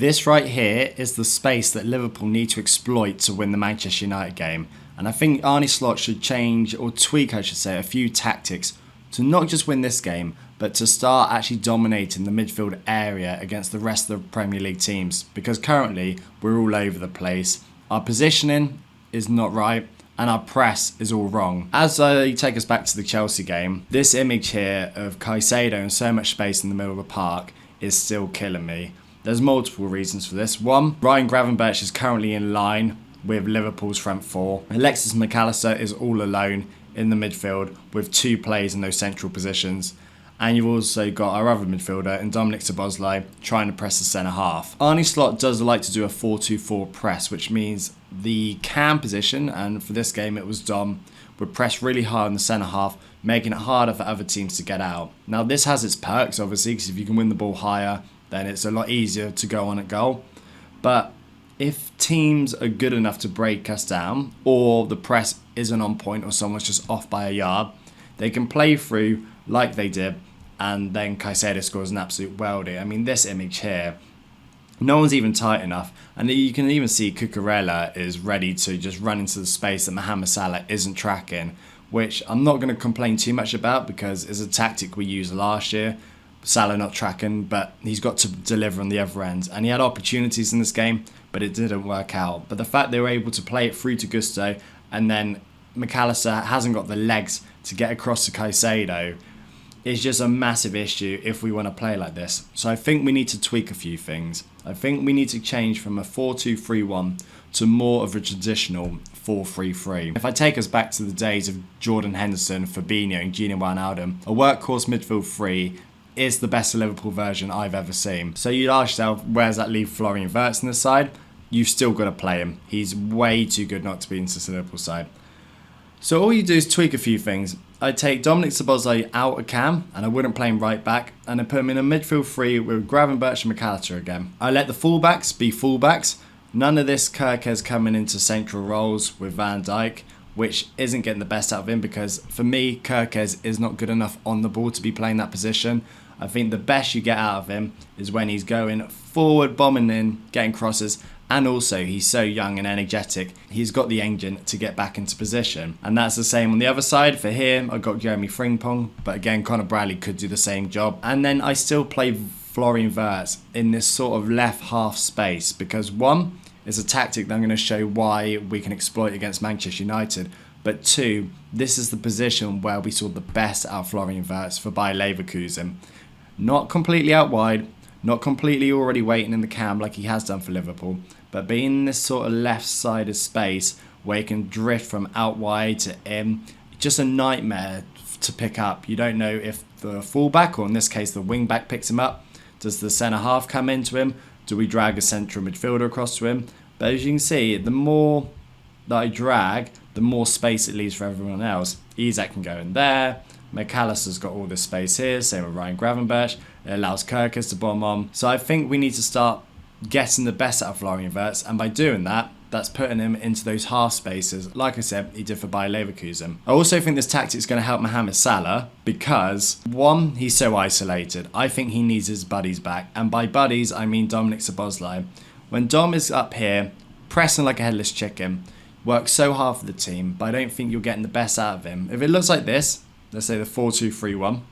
This right here is the space that Liverpool need to exploit to win the Manchester United game. And I think Arne Slot should change, or tweak I should say, a few tactics to not just win this game, but to start actually dominating the midfield area against the rest of the Premier League teams. Because currently, we're all over the place. Our positioning is not right, and our press is all wrong. As I take us back to the Chelsea game, this image here of Caicedo and so much space in the middle of the park is still killing me. There's multiple reasons for this. One, Ryan Gravenberch is currently in line with Liverpool's front four. Alexis Mac Allister is all alone in the midfield with two players in those central positions. And you've also got our other midfielder in Dominic Szoboszlai trying to press the centre half. Arne Slot does like to do a 4-2-4 press, which means the cam position, and for this game it was Dom, would press really hard in the centre half, making it harder for other teams to get out. Now this has its perks obviously, because if you can win the ball higher, then it's a lot easier to go on at goal. But if teams are good enough to break us down, or the press isn't on point, or someone's just off by a yard, they can play through like they did, and then Caicedo scores an absolute weldy. I mean, this image here, no one's even tight enough, and you can even see Cucurella is ready to just run into the space that Mohamed Salah isn't tracking, which I'm not going to complain too much about because it's a tactic we used last year. Salah not tracking, but he's got to deliver on the other end. And he had opportunities in this game, but it didn't work out. But the fact they were able to play it through to Gusto, and then Mac Allister hasn't got the legs to get across to Caicedo, is just a massive issue if we want to play like this. So I think we need to tweak a few things. I think we need to change from a 4-2-3-1 to more of a traditional 4-3-3. If I take us back to the days of Jordan Henderson, Fabinho and Gino Wijnaldum, a workhorse midfield three is the best Liverpool version I've ever seen. So you'd ask yourself, where's that leave Florian Wirtz on the side? You've still got to play him. He's way too good not to be in the Liverpool side. So all you do is tweak a few things. I'd take Dominic Szoboszlai out of cam, and I wouldn't play him right back, and I'd put him in a midfield three with Gravenberch and Mac Allister again. I let the fullbacks be fullbacks. None of this Kirkes coming into central roles with Van Dijk, which isn't getting the best out of him, because for me, Kirkes is not good enough on the ball to be playing that position. I think the best you get out of him is when he's going forward, bombing in, getting crosses, and also he's so young and energetic, he's got the engine to get back into position. And that's the same on the other side. For him, I've got Jeremy Frimpong, but again, Conor Bradley could do the same job. And then I still play Florian Wirtz in this sort of left half space, because one, it's a tactic that I'm going to show why we can exploit against Manchester United. But two, this is the position where we saw the best out of Florian Wirtz for Bayer Leverkusen. Not completely out wide, not completely already waiting in the cam like he has done for Liverpool, but being in this sort of left side of space where he can drift from out wide to in. Just a nightmare to pick up. You don't know if the fullback, or in this case the wing back, picks him up. Does the centre half come into him? Do we drag a central midfielder across to him? But as you can see, the more that I drag, the more space it leaves for everyone else. Isak can go in there. Mac Allister's got all this space here, same with Ryan Gravenberch. It allows Kirkes to bomb on. So I think we need to start getting the best out of Florian Wirtz, and by doing that, that's putting him into those half spaces, like I said, he did for Bayer Leverkusen. I also think this tactic is going to help Mohamed Salah because, one, he's so isolated. I think he needs his buddies back, and by buddies, I mean Dominic Szoboszlai. When Dom is up here, pressing like a headless chicken, works so hard for the team, but I don't think you're getting the best out of him. If it looks like this, let's say the 4-2-3-1,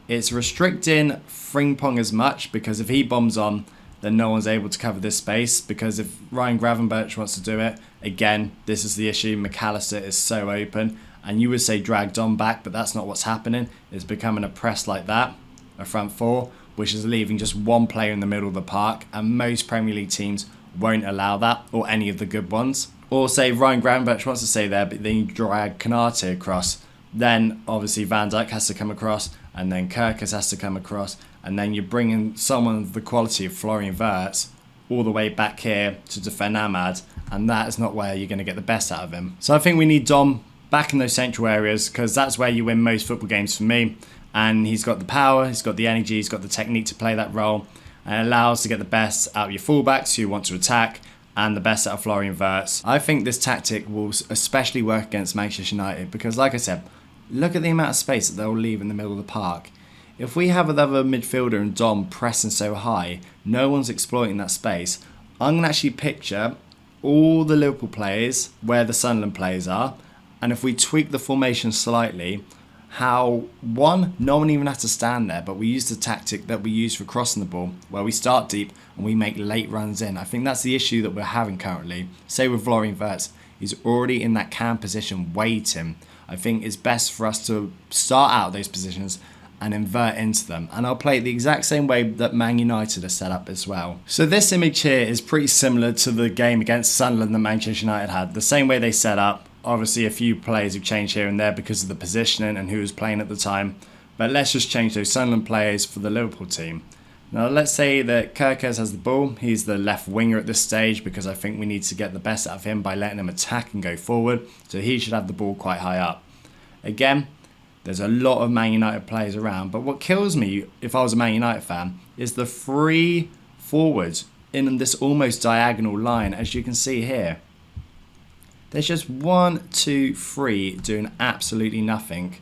it's restricting Frimpong as much, because if he bombs on, then no one's able to cover this space, because if Ryan Gravenberch wants to do it, again, this is the issue, Mac Allister is so open, and you would say drag Dom back, but that's not what's happening. It's becoming a press like that, a front four, which is leaving just one player in the middle of the park, and most Premier League teams won't allow that, or any of the good ones. Or say Ryan Gravenberch wants to stay there, but then you drag Konate across, then obviously Van Dijk has to come across, and then Kirkes has to come across, and then you're bringing someone of the quality of Florian Wirtz all the way back here to defend Ahmad, and that is not where you're going to get the best out of him. So I think we need Dom back in those central areas, because that's where you win most football games for me, and he's got the power, he's got the energy, he's got the technique to play that role, and it allows to get the best out of your fullbacks who want to attack, and the best out of Florian Wirtz. I think this tactic will especially work against Manchester United, because like I said, look at the amount of space that they'll leave in the middle of the park. If we have another midfielder and Dom pressing so high, no one's exploiting that space. I'm going to actually picture all the Liverpool players where the Sunderland players are, and if we tweak the formation slightly, how one, no one even has to stand there, but we use the tactic that we use for crossing the ball, where we start deep and we make late runs in. I think that's the issue that we're having currently. Say with Florian Wirtz, he's already in that cam position waiting. I think it's best for us to start out those positions and invert into them. And I'll play it the exact same way that Man United are set up as well. So this image here is pretty similar to the game against Sunderland that Manchester United had. The same way they set up. Obviously a few players have changed here and there because of the positioning and who was playing at the time. But let's just change those Sunderland players for the Liverpool team. Now let's say that Kerkez has the ball. He's the left winger at this stage because I think we need to get the best out of him by letting him attack and go forward. So he should have the ball quite high up. Again, there's a lot of Man United players around, but what kills me, if I was a Man United fan, is the three forwards in this almost diagonal line, as you can see here. There's just 1, 2, 3 doing absolutely nothing,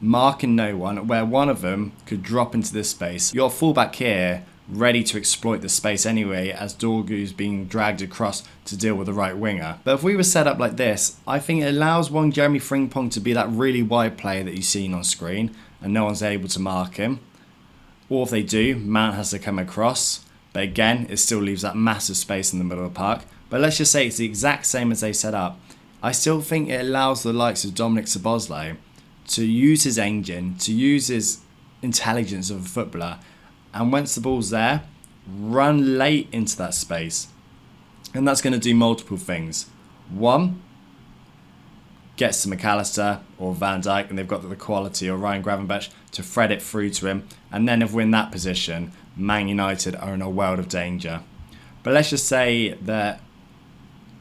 marking no one, where one of them could drop into this space. Your fullback here, ready to exploit the space anyway, as Dorgu's being dragged across to deal with the right winger. But if we were set up like this, I think it allows one Jeremy Frimpong to be that really wide player that you've seen on screen, and no one's able to mark him. Or if they do, Mount has to come across. But again, it still leaves that massive space in the middle of the park. But let's just say it's the exact same as they set up. I still think it allows the likes of Dominic Szoboszlai to use his engine, to use his intelligence of a footballer, and once the ball's there, run late into that space. And that's going to do multiple things. One, gets to McAllister or Van Dijk, and they've got the quality, or Ryan Gravenberch, to thread it through to him. And then if we're in that position, Man United are in a world of danger. But let's just say that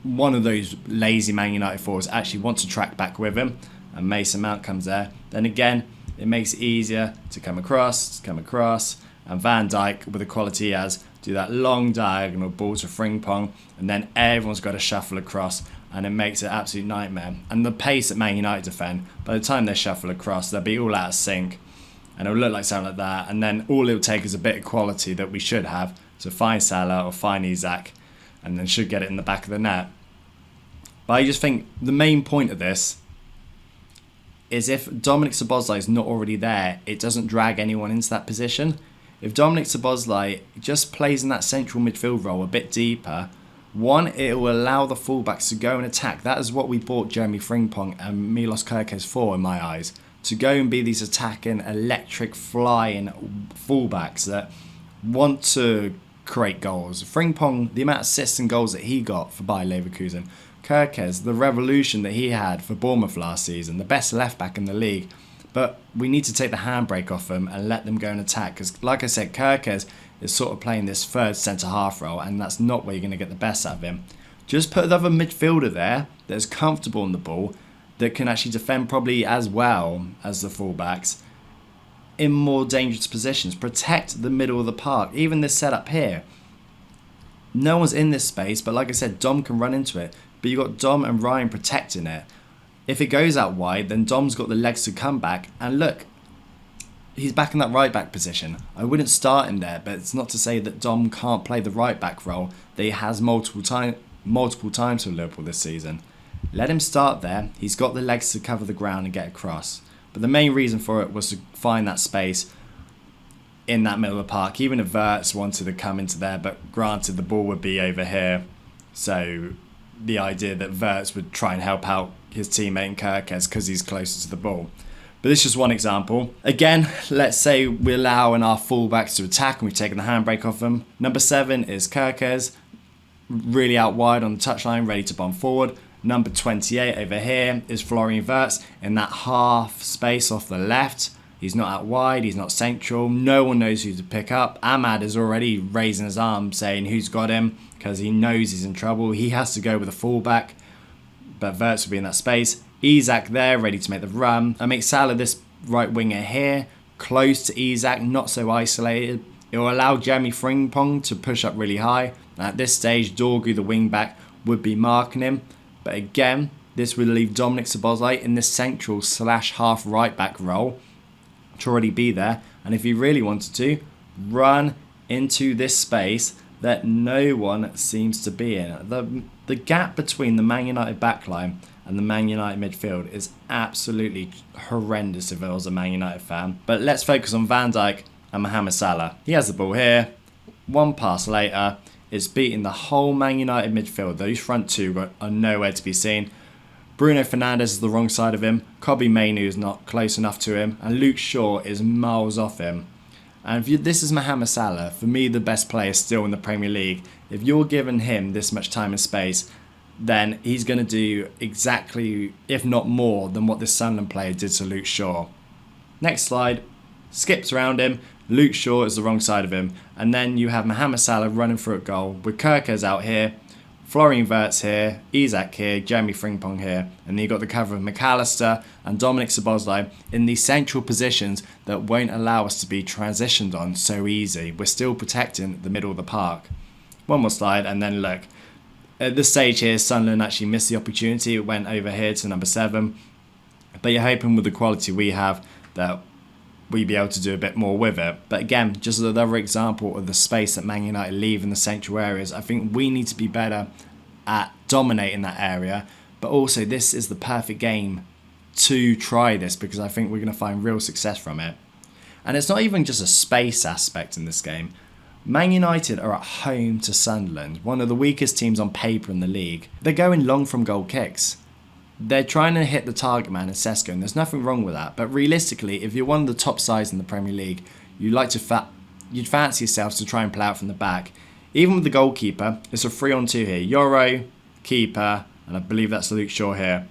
one of those lazy Man United forwards actually wants to track back with him, and Mason Mount comes there. Then again, it makes it easier to come across, and Van Dijk, with the quality he has, do that long diagonal ball to Frimpong, and then everyone's got to shuffle across, and it makes it an absolute nightmare. And the pace that Man United defend, by the time they shuffle across, they'll be all out of sync, and it'll look like something like that, and then all it'll take is a bit of quality that we should have to find Salah or find Isak, and then should get it in the back of the net. But I just think the main point of this is if Dominic Szoboszlai is not already there, it doesn't drag anyone into that position. If Dominic Szoboszlai just plays in that central midfield role a bit deeper, one, it will allow the fullbacks to go and attack. That is what we bought Jeremy Frimpong and Milos Kerkez for, in my eyes. To go and be these attacking, electric, flying fullbacks that want to create goals. Frimpong, the amount of assists and goals that he got for Bayer Leverkusen. Kerkez, the revolution that he had for Bournemouth last season, the best left back in the league. But we need to take the handbrake off them and let them go and attack. Because, like I said, Kerkez is sort of playing this third centre-half role, and that's not where you're going to get the best out of him. Just put another midfielder there that is comfortable on the ball, that can actually defend probably as well as the fullbacks in more dangerous positions. Protect the middle of the park. Even this setup here. No one's in this space, but like I said, Dom can run into it. But you've got Dom and Ryan protecting it. If it goes out wide, then Dom's got the legs to come back. And look, he's back in that right back position. I wouldn't start him there, but it's not to say that Dom can't play the right back role that he has multiple times for Liverpool this season. Let him start there. He's got the legs to cover the ground and get across. But the main reason for it was to find that space in that middle of the park. Even if Wirtz wanted to come into there, but granted the ball would be over here. So the idea that Wirtz would try and help out his teammate in Kerkez because he's closer to the ball. But this is just one example. Again, let's say we're allowing our fullbacks to attack and we've taken the handbrake off them. Number 7 is Kerkez, really out wide on the touchline, ready to bomb forward. Number 28 over here is Florian Wirtz in that half space off the left. He's not out wide, he's not central, no one knows who to pick up. Ahmad is already raising his arm saying who's got him because he knows he's in trouble. He has to go with a fullback, but Wirtz will be in that space. Isak there, ready to make the run. I make Salah this right winger here, close to Isak, not so isolated. It will allow Jeremy Frimpong to push up really high. And at this stage, Dorgu, the wing back, would be marking him. But again, this would leave Dominic Szoboszlai in this central / half right back role to already be there. And if he really wanted to, run into this space that no one seems to be in. The gap between the Man United backline and the Man United midfield is absolutely horrendous if I was a Man United fan. But let's focus on Van Dijk and Mohamed Salah. He has the ball here. One pass later, it's beating the whole Man United midfield. Those front two are nowhere to be seen. Bruno Fernandes is the wrong side of him. Kobbie Mainoo is not close enough to him. And Luke Shaw is miles off him. And if this is Mohamed Salah, for me the best player still in the Premier League. If you're giving him this much time and space, then he's going to do exactly, if not more, than what this Sunderland player did to Luke Shaw. Next slide, skips around him. Luke Shaw is the wrong side of him. And then you have Mohamed Salah running through a goal with Kerkez out here, Florian Wirtz here, Isak here, Jeremy Frimpong here. And then you've got the cover of McAllister and Dominic Szoboszlai in these central positions that won't allow us to be transitioned on so easy. We're still protecting the middle of the park. One more slide and then look. At this stage here, Sunderland actually missed the opportunity. It went over here to number 7. But you're hoping with the quality we have that we'd be able to do a bit more with it. But again, just another example of the space that Man United leave in the central areas. I think we need to be better at dominating that area. But also, this is the perfect game to try this because I think we're going to find real success from it. And it's not even just a space aspect in this game. Man United are at home to Sunderland, one of the weakest teams on paper in the league. They're going long from goal kicks. They're trying to hit the target man in Sesko, and there's nothing wrong with that. But realistically, if you're one of the top sides in the Premier League, you'd fancy yourselves to try and play out from the back. Even with the goalkeeper, it's a 3-on-2 here. Yoro, keeper, and I believe that's Luke Shaw here,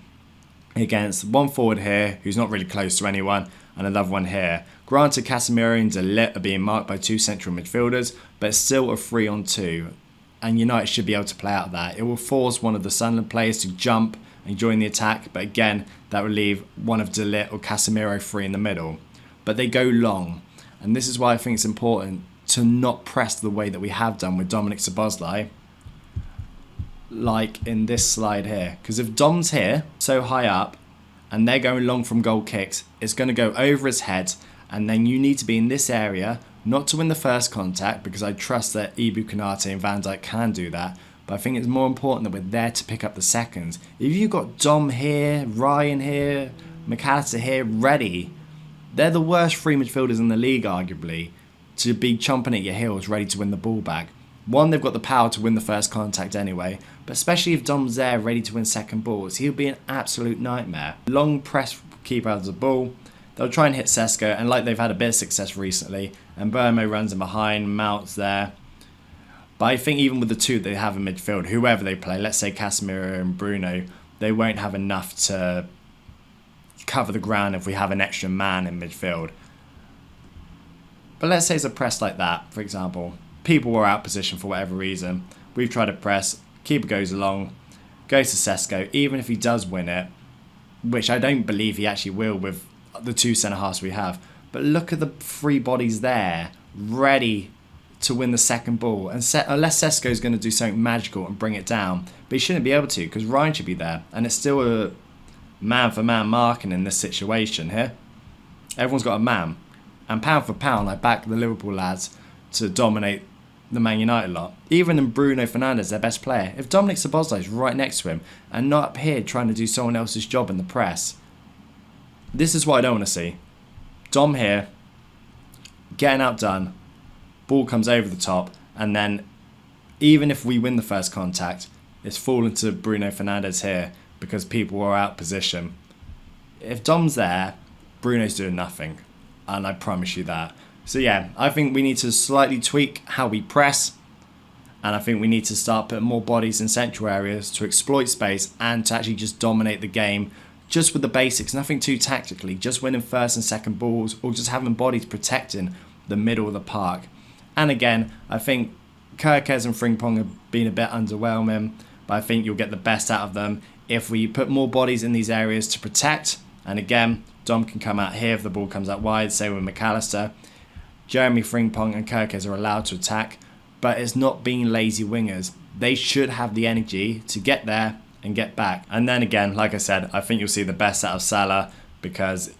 against one forward here who's not really close to anyone, and another one here. Granted, Casemiro and De Ligt are being marked by 2 central midfielders, but it's still a 3-on-2, and United should be able to play out of that. It will force one of the Sunderland players to jump and join the attack, but again, that will leave one of De Ligt or Casemiro free in the middle. But they go long, and this is why I think it's important to not press the way that we have done with Dominic Szoboszlai, like in this slide here. Because if Dom's here, so high up, and they're going long from goal kicks, it's going to go over his head, and then you need to be in this area, not to win the first contact, because I trust that Ibu Konate and Van Dijk can do that, but I think it's more important that we're there to pick up the seconds. If you've got Dom here, Ryan here, McAllister here, ready, they're the worst 3 midfielders in the league, arguably, to be chomping at your heels, ready to win the ball back. One, they've got the power to win the first contact anyway, but especially if Dom's there, ready to win second balls, he'll be an absolute nightmare. Long press keep out of the ball. They'll try and hit Sesko, and like they've had a bit of success recently, and Burmo runs in behind, Mount's there. But I think even with the 2 they have in midfield, whoever they play, let's say Casemiro and Bruno, they won't have enough to cover the ground if we have an extra man in midfield. But let's say it's a press like that, for example. People were out of position for whatever reason. We've tried to press, keeper goes along, goes to Sesko, even if he does win it, which I don't believe he actually will with the 2 centre-halves we have. But look at the 3 bodies there, ready to win the second ball. And unless Sesko's going to do something magical and bring it down, but he shouldn't be able to because Ryan should be there. And it's still a man-for-man marking in this situation here. Everyone's got a man. And pound for pound, I back the Liverpool lads to dominate the Man United lot. Even in Bruno Fernandes, their best player. If Dominic Szoboszlai is right next to him and not up here trying to do someone else's job in the press, this is what I don't want to see. Dom here, getting outdone, ball comes over the top, and then even if we win the first contact, it's fallen to Bruno Fernandes here because people are out of position. If Dom's there, Bruno's doing nothing, and I promise you that. So yeah, I think we need to slightly tweak how we press, and I think we need to start putting more bodies in central areas to exploit space and to actually just dominate the game just with the basics, nothing too tactically, just winning first and second balls or just having bodies protecting the middle of the park. And again, I think Kerkez and Frimpong have been a bit underwhelming, but I think you'll get the best out of them if we put more bodies in these areas to protect. And again, Dom can come out here if the ball comes out wide, same with McAllister. Jeremy Frimpong and Kerkez are allowed to attack, but it's not being lazy wingers. They should have the energy to get there and get back. And then again, like I said, I think you'll see the best out of Salah because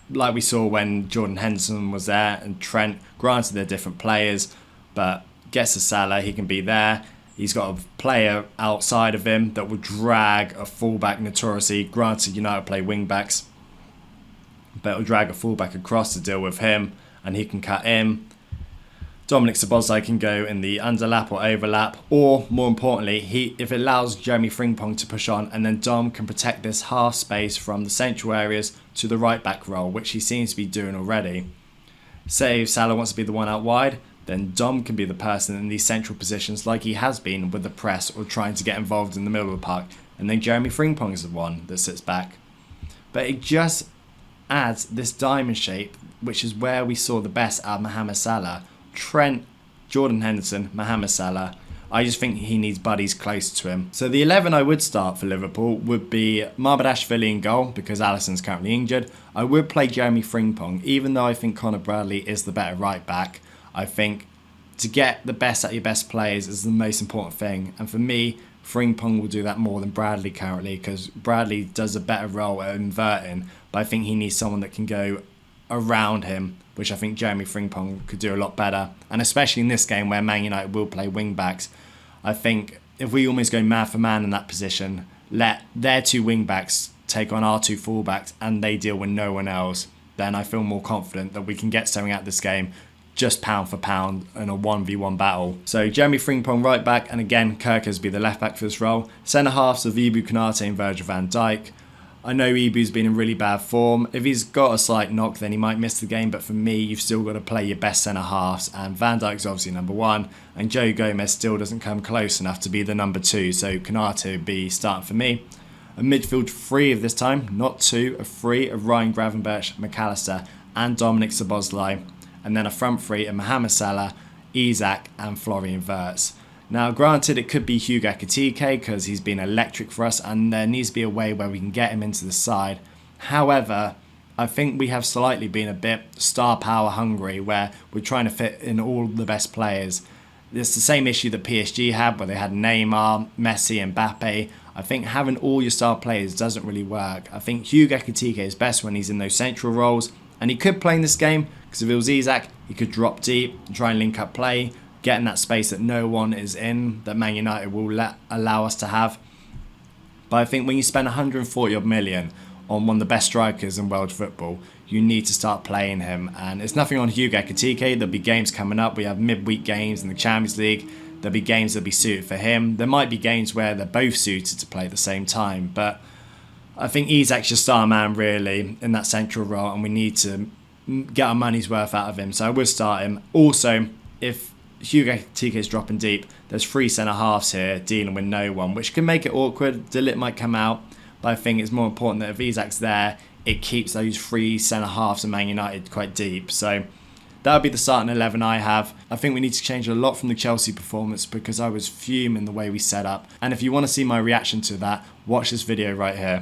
like we saw when Jordan Henderson was there and Trent. Granted, they're different players, but gets to Salah, he can be there. He's got a player outside of him that will drag a fullback notoriously. Granted, United play wing backs, but it'll drag a fullback across to deal with him, and he can cut in. Dominic Szoboszlai can go in the underlap or overlap, or more importantly, if it allows Jeremy Frimpong to push on, and then Dom can protect this half space from the central areas to the right back role, which he seems to be doing already. Say if Salah wants to be the one out wide, then Dom can be the person in these central positions like he has been with the press or trying to get involved in the middle of the park, and then Jeremy Frimpong is the one that sits back. But it just adds this diamond shape, which is where we saw the best out of Mohamed Salah. Trent, Jordan Henderson, Mohamed Salah. I just think he needs buddies close to him. So the 11 I would start for Liverpool would be Marbadashvili in goal because Alisson's currently injured. I would play Jeremy Frimpong, even though I think Conor Bradley is the better right back. I think to get the best out of your best players is the most important thing. And for me, Frimpong will do that more than Bradley currently because Bradley does a better role at inverting. But I think he needs someone that can go around him, which I think Jeremy Frimpong could do a lot better. And especially in this game where Man United will play wing backs, I think if we almost go man for man in that position, let their two wing backs take on our two fullbacks and they deal with no one else, then I feel more confident that we can get something out of this game just pound for pound in a 1v1 battle. So Jeremy Frimpong right back, and again Kirkers will be the left back for this role. Centre halves of Ibu Konate and Virgil van Dijk. I know Ibu's been in really bad form. If he's got a slight knock, then he might miss the game. But for me, you've still got to play your best centre-halves. And Van Dijk's obviously number one. And Joe Gomez still doesn't come close enough to be the number two. So Konate would be starting for me. A midfield three of this time, not two. A three of Ryan Gravenberch, McAllister and Dominic Szoboszlai. And then a front three of Mohamed Salah, Isak and Florian Wirtz. Now, granted, it could be Hugo Ekitike because he's been electric for us and there needs to be a way where we can get him into the side. However, I think we have slightly been a bit star power hungry where we're trying to fit in all the best players. It's the same issue that PSG had where they had Neymar, Messi and Mbappe. I think having all your star players doesn't really work. I think Hugo Ekitike is best when he's in those central roles, and he could play in this game because if it was Isak, he could drop deep and try and link up play, get in that space that no one is in, that Man United will allow us to have. But I think when you spend 140 odd million on one of the best strikers in world football, you need to start playing him. And it's nothing on Hugo Ekitike. There'll be games coming up. We have midweek games in the Champions League. There'll be games that'll be suited for him. There might be games where they're both suited to play at the same time. But I think Isak's your star man really in that central role, and we need to get our money's worth out of him. So I will start him. Also, if Hugo Ekitike is dropping deep, there's three centre-halves here dealing with no one, which can make it awkward. De Ligt might come out, but I think it's more important that if Isak's there, it keeps those three centre-halves of Man United quite deep. So that would be the starting 11 I have. I think we need to change a lot from the Chelsea performance because I was fuming the way we set up. And if you want to see my reaction to that, watch this video right here.